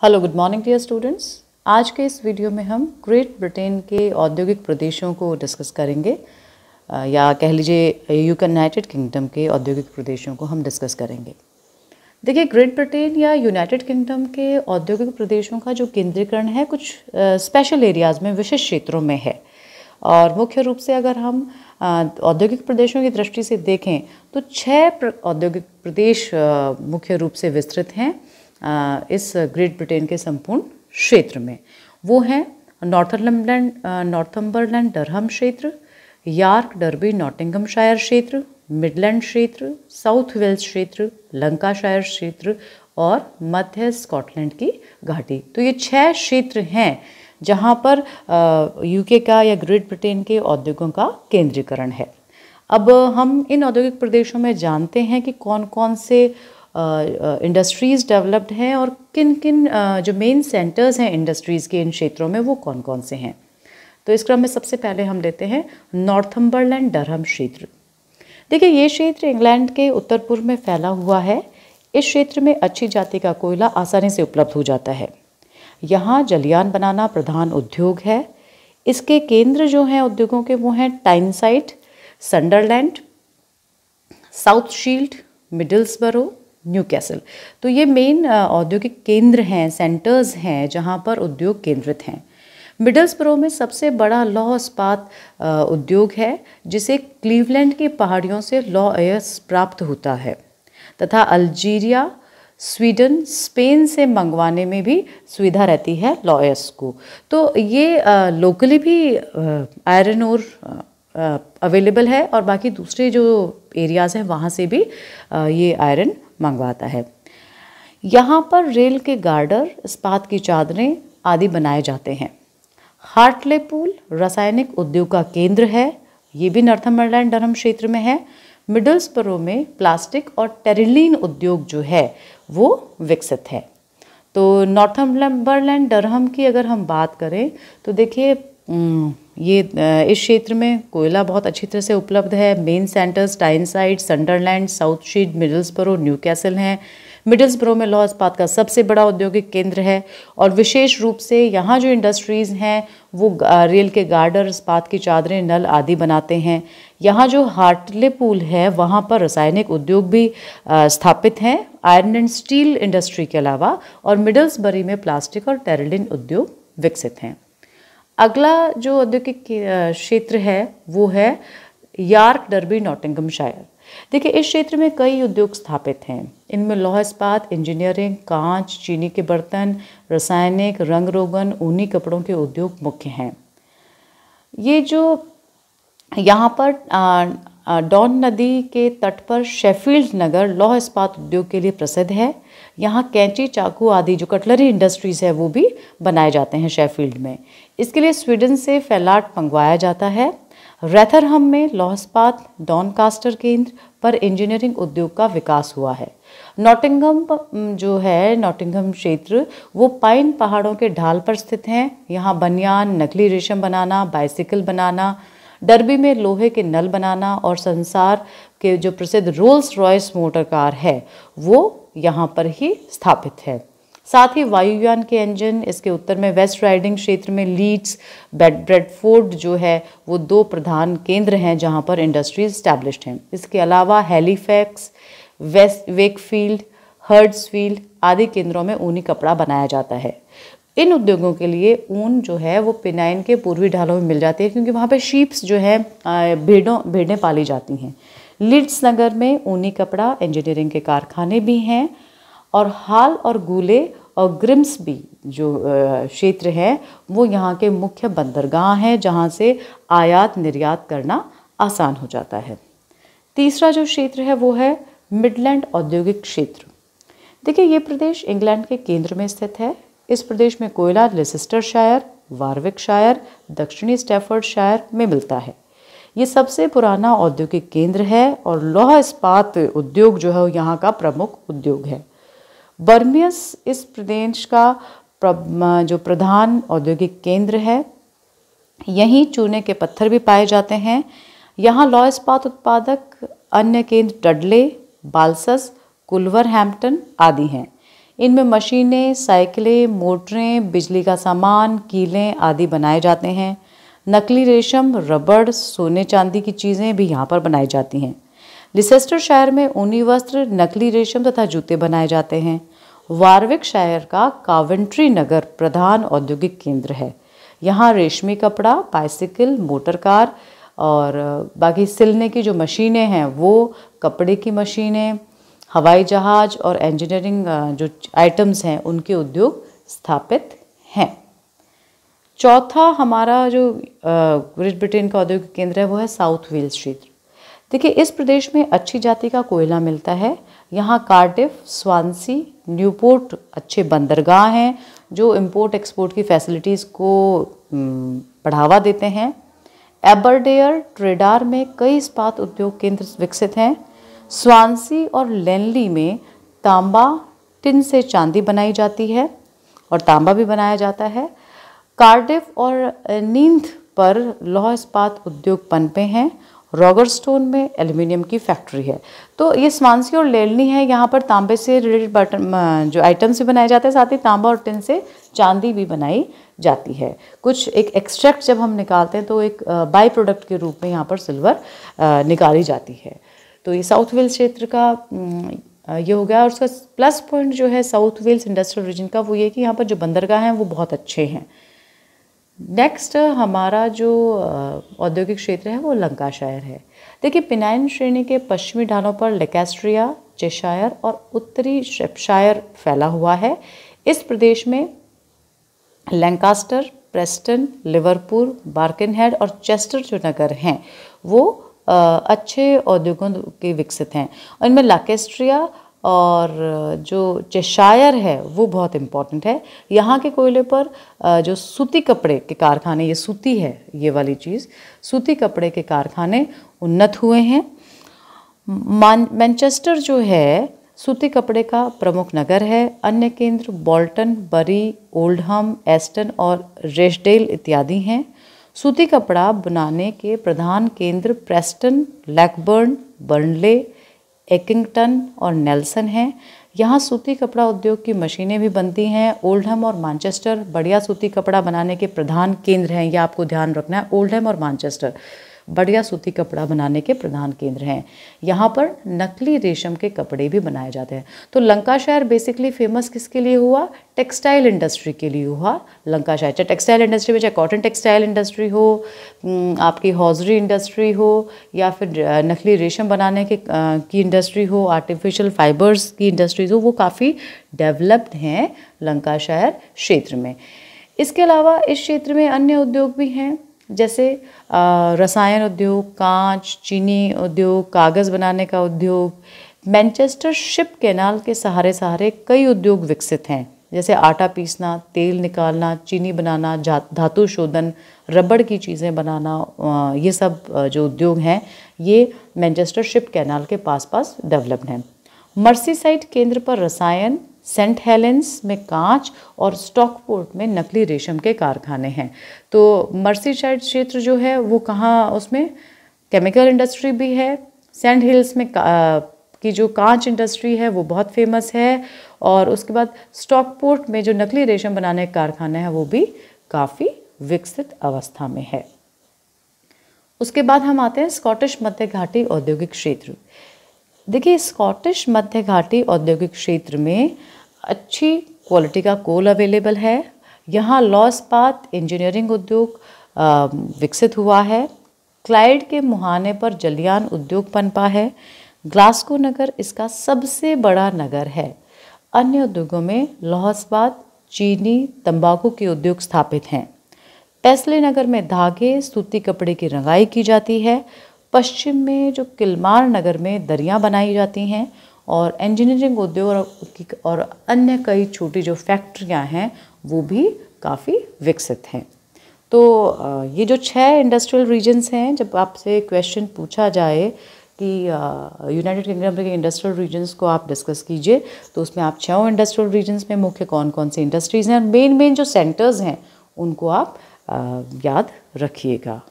Hello, good morning dear students. आज के इस वीडियो में हम ग्रेट ब्रिटेन के औद्योगिक प्रदेशों को डिस्कस करेंगे या कह लीजिए यूनाइटेड किंगडम के औद्योगिक प्रदेशों को हम डिस्कस करेंगे। देखिए, ग्रेट ब्रिटेन या यूनाइटेड किंगडम के औद्योगिक प्रदेशों का जो केंद्रीकरण है कुछ स्पेशल एरियाज़ में, विशेष क्षेत्रों में है। और मुख्य रूप से अगर हम औद्योगिक प्रदेशों की दृष्टि से देखें तो 6 औद्योगिक प्रदेश मुख्य रूप से विस्तृत हैं इस ग्रेट ब्रिटेन के संपूर्ण क्षेत्र में। वो हैं नॉर्थम्बरलैंड डरहम क्षेत्र, यार्क डर्बी नॉटिंघमशायर क्षेत्र, मिडलैंड क्षेत्र, साउथ वेल्स क्षेत्र, लंकाशायर क्षेत्र और मध्य स्कॉटलैंड की घाटी। तो ये 6 क्षेत्र हैं जहाँ पर यूके का या ग्रेट ब्रिटेन के उद्योगों का केंद्रीकरण है। अब हम इन औद्योगिक प्रदेशों में जानते हैं कि कौन कौन से इंडस्ट्रीज़ डेवलप्ड हैं और किन किन जो मेन सेंटर्स हैं इंडस्ट्रीज़ के इन क्षेत्रों में वो कौन कौन से हैं। तो इस क्रम में सबसे पहले हम लेते हैं नॉर्थम्बरलैंड डरहम क्षेत्र। देखिए, ये क्षेत्र इंग्लैंड के उत्तर पूर्व में फैला हुआ है। इस क्षेत्र में अच्छी जाति का कोयला आसानी से उपलब्ध हो जाता है। यहाँ जलयान बनाना प्रधान उद्योग है। इसके केंद्र जो हैं उद्योगों के वो हैं टाइनसाइट, संडरलैंड, साउथ शील्ड, मिडल्सबरो, न्यूकैसल। तो ये मेन औद्योगिक केंद्र हैं, सेंटर्स हैं जहाँ पर उद्योग केंद्रित हैं। मिडल्सब्रो में सबसे बड़ा लौह इस्पात उद्योग है जिसे क्लीवलैंड की पहाड़ियों से लौह अयस्क प्राप्त होता है तथा अल्जीरिया, स्वीडन, स्पेन से मंगवाने में भी सुविधा रहती है लौह अयस्क को। तो ये लोकली भी आयरन ओर अवेलेबल है और बाकी दूसरे जो एरियाज़ हैं वहाँ से भी ये आयरन मंगवाता है। यहाँ पर रेल के गार्डर, इस्पात की चादरें आदि बनाए जाते हैं। हार्टलेपूल रासायनिक उद्योग का केंद्र है, ये भी नॉर्थम्बरलैंड डरहम क्षेत्र में है। मिडल्सब्रो में प्लास्टिक और टेरिलीन उद्योग जो है वो विकसित है। तो नॉर्थम्बरलैंड डरहम की अगर हम बात करें तो देखिए ये इस क्षेत्र में कोयला बहुत अच्छी तरह से उपलब्ध है। Main centres Tyneside, Sunderland, South Shield, Middlesbrough, Newcastle हैं। मिडल्सब्रो में लौह इस्पात का सबसे बड़ा औद्योगिक केंद्र है और विशेष रूप से यहाँ जो इंडस्ट्रीज़ हैं वो रेल के गार्डर, इस्पात की चादरें, नल आदि बनाते हैं। यहाँ जो हार्टलेपूल है वहाँ पर रासायनिक उद्योग भी स्थापित हैं, आयरन एंड स्टील इंडस्ट्री के अलावा, और मिडल्सबरी में प्लास्टिक और टेरिलीन उद्योग विकसित हैं। अगला जो औद्योगिक क्षेत्र है वो है यार्क डर्बी नॉटिंघमशायर। देखिए, इस क्षेत्र में कई उद्योग स्थापित हैं। इनमें लौह इस्पात, इंजीनियरिंग, कांच, चीनी के बर्तन, रासायनिक, रंग रोगन, ऊनी कपड़ों के उद्योग मुख्य हैं। ये जो यहाँ पर डॉन नदी के तट पर शेफील्ड नगर लौह इस्पात उद्योग के लिए प्रसिद्ध है। यहाँ कैंची, चाकू आदि जो कटलरी इंडस्ट्रीज़ है वो भी बनाए जाते हैं शेफील्ड में। इसके लिए स्वीडन से फेलाट मंगवाया जाता है। रेथरहम में लौह इस्पात, डॉनकास्टर केंद्र पर इंजीनियरिंग उद्योग का विकास हुआ है। नॉटिंघम जो है, नॉटिंघम क्षेत्र वो पाइन पहाड़ों के ढाल पर स्थित हैं। यहाँ बनियान, नकली रेशम बनाना, बाइसिकल बनाना, डर्बी में लोहे के नल बनाना और संसार के जो प्रसिद्ध रोल्स रॉयस मोटर कार है वो यहाँ पर ही स्थापित है। साथ ही वायुयान के इंजन इसके उत्तर में वेस्ट राइडिंग क्षेत्र में लीड्स, ब्रेडफोर्ड जो है वो 2 प्रधान केंद्र हैं जहाँ पर इंडस्ट्रीज स्टैब्लिश्ड हैं। इसके अलावा हैलीफैक्स, वेकफील्ड, हर्ड्सफील्ड आदि केंद्रों में ऊनी कपड़ा बनाया जाता है। इन उद्योगों के लिए ऊन जो है वो पिनाइन के पूर्वी ढालों में मिल जाती है क्योंकि वहाँ पे शीप्स जो है भेड़ें पाली जाती हैं। लीड्स नगर में ऊनी कपड़ा, इंजीनियरिंग के कारखाने भी हैं और हाल और गूले और ग्रिम्सबी जो क्षेत्र है वो यहाँ के मुख्य बंदरगाह हैं जहाँ से आयात निर्यात करना आसान हो जाता है। तीसरा जो क्षेत्र है वो है मिडलैंड औद्योगिक क्षेत्र। देखिए, ये प्रदेश इंग्लैंड के केंद्र में स्थित है। इस प्रदेश में कोयला लेसेस्टरशायर, वारविकशायर, दक्षिणी स्टैफर्डशायर में मिलता है। ये सबसे पुराना औद्योगिक केंद्र है और लौह इस्पात उद्योग जो है यहाँ का प्रमुख उद्योग है। बर्मियस इस प्रदेश का जो प्रधान औद्योगिक केंद्र है। यहीं चूने के पत्थर भी पाए जाते हैं। यहाँ लौह इस्पात उत्पादक अन्य केंद्र डडले, बाल्सस, कुल्वरहैम्पटन आदि हैं। इनमें मशीनें, साइकिलें, मोटरें, बिजली का सामान, कीलें आदि बनाए जाते हैं। नकली रेशम, रबड़, सोने चांदी की चीज़ें भी यहाँ पर बनाई जाती हैं। लिसेस्टरशायर में ऊनी वस्त्र, नकली रेशम तथा जूते बनाए जाते हैं। वारविकशायर का कावेंट्री नगर प्रधान औद्योगिक केंद्र है। यहाँ रेशमी कपड़ा, बाइसिकल, मोटर कार और बाकी सिलने की जो मशीनें हैं वो, कपड़े की मशीनें, हवाई जहाज और इंजीनियरिंग जो आइटम्स हैं उनके उद्योग स्थापित हैं। चौथा हमारा जो ग्रेट ब्रिटेन का औद्योगिक केंद्र है वो है साउथ वेल्स क्षेत्र। देखिए, इस प्रदेश में अच्छी जाति का कोयला मिलता है। यहाँ कार्डिफ, स्वांसी, न्यूपोर्ट अच्छे बंदरगाह हैं जो इंपोर्ट एक्सपोर्ट की फैसिलिटीज़ को बढ़ावा देते हैं। एबरडेयर, ट्रेडार में कई इस्पात उद्योग केंद्र विकसित हैं। स्वांसी और लेनली में तांबा, टिन से चांदी बनाई जाती है और तांबा भी बनाया जाता है। कार्डिफ और नींथ पर लौह इस्पात उद्योग पनपे हैं। रॉगरस्टोन में एल्युमिनियम की फैक्ट्री है। तो ये स्वांसी और लेनली है, यहाँ पर तांबे से रिलेटेड जो आइटम्स भी बनाए जाते हैं, साथ ही तांबा और टिन से चांदी भी बनाई जाती है। कुछ एक एक्सट्रैक्ट जब हम निकालते हैं तो एक बाई प्रोडक्ट के रूप में यहाँ पर सिल्वर निकाली जाती है। तो ये साउथ वेल्स क्षेत्र का ये हो गया। और उसका प्लस पॉइंट जो है साउथ वेल्स इंडस्ट्रियल रीजन का वो ये कि यहाँ पर जो बंदरगाह हैं वो बहुत अच्छे हैं। नेक्स्ट हमारा जो औद्योगिक क्षेत्र है वो लंकाशायर है। देखिए, पिनाइन श्रेणी के पश्चिमी ढालों पर लैंकास्ट्रिया, चेशायर और उत्तरी श्रेपशायर फैला हुआ है। इस प्रदेश में लैंकास्टर, प्रेस्टन, लिवरपूल, बार्किनहेड और चेस्टर जो नगर हैं वो अच्छे औद्योगों के विकसित हैं। और इनमें लैंकास्ट्रिया और जो चेशायर है वो बहुत इम्पॉर्टेंट है। यहाँ के कोयले पर जो सूती कपड़े के कारखाने, ये सूती है ये वाली चीज़, सूती कपड़े के कारखाने उन्नत हुए हैं। मैनचेस्टर जो है सूती कपड़े का प्रमुख नगर है। अन्य केंद्र बोल्टन, बरी, ओल्डहम, एस्टन और रेशडेल इत्यादि हैं। सूती कपड़ा बनाने के प्रधान केंद्र प्रेस्टन, लैकबर्न, बर्नले, एकिंगटन और नेल्सन हैं। यहाँ सूती कपड़ा उद्योग की मशीनें भी बनती हैं। ओल्डहम और मैनचेस्टर बढ़िया सूती कपड़ा बनाने के प्रधान केंद्र हैं, ये आपको ध्यान रखना है। ओल्डहम और मैनचेस्टर बढ़िया सूती कपड़ा बनाने के प्रधान केंद्र हैं। यहाँ पर नकली रेशम के कपड़े भी बनाए जाते हैं। तो लंकाशायर बेसिकली फेमस किसके लिए हुआ? टेक्सटाइल इंडस्ट्री के लिए हुआ लंकाशायर। चाहे टेक्सटाइल इंडस्ट्री में, चाहे कॉटन टेक्सटाइल इंडस्ट्री हो, आपकी हॉजरी इंडस्ट्री हो, या फिर नकली रेशम बनाने की इंडस्ट्री हो, आर्टिफिशियल फाइबर्स की इंडस्ट्रीज हो, वो काफ़ी डेवलप्ड हैं लंकाशायर क्षेत्र में। इसके अलावा इस क्षेत्र में अन्य उद्योग भी हैं, जैसे रसायन उद्योग, कांच, चीनी उद्योग, कागज़ बनाने का उद्योग। मैनचेस्टर शिप कैनाल के सहारे सहारे कई उद्योग विकसित हैं, जैसे आटा पीसना, तेल निकालना, चीनी बनाना, धातु शोधन, रबड़ की चीज़ें बनाना, ये सब जो उद्योग हैं ये मैनचेस्टर शिप कैनाल के पास पास डेवलप्ड हैं। मर्सीसाइड केंद्र पर रसायन, सेंट हेलेंस में कांच और स्टॉकपोर्ट में नकली रेशम के कारखाने हैं। तो मर्सीसाइड क्षेत्र जो है वो कहाँ, उसमें केमिकल इंडस्ट्री भी है। सेंट हिल्स में की जो कांच इंडस्ट्री है वो बहुत फेमस है। और उसके बाद स्टॉकपोर्ट में जो नकली रेशम बनाने के कारखाने हैं वो भी काफ़ी विकसित अवस्था में है। उसके बाद हम आते हैं स्कॉटिश मध्य घाटी औद्योगिक क्षेत्र। देखिए, स्कॉटिश मध्य घाटी औद्योगिक क्षेत्र में अच्छी क्वालिटी का कोल अवेलेबल है। यहाँ लौह इस्पात, इंजीनियरिंग उद्योग विकसित हुआ है। क्लाइड के मुहाने पर जलयान उद्योग पनपा है। ग्लासगो नगर इसका सबसे बड़ा नगर है। अन्य उद्योगों में लौह इस्पात, चीनी, तंबाकू के उद्योग स्थापित हैं। पैसले नगर में धागे, सूती कपड़े की रंगाई की जाती है। पश्चिम में जो किलमार नगर में दरियाँ बनाई जाती हैं और इंजीनियरिंग उद्योग और अन्य कई छोटी जो फैक्ट्रियाँ हैं वो भी काफ़ी विकसित हैं। तो ये जो 6 इंडस्ट्रियल रीजन्स हैं, जब आपसे क्वेश्चन पूछा जाए कि यूनाइटेड किंगडम के इंडस्ट्रियल रीजन्स को आप डिस्कस कीजिए तो उसमें आप 6 इंडस्ट्रियल रीजन्स में मुख्य कौन कौन सी इंडस्ट्रीज़ हैं और मेन जो सेंटर्स हैं उनको आप याद रखिएगा।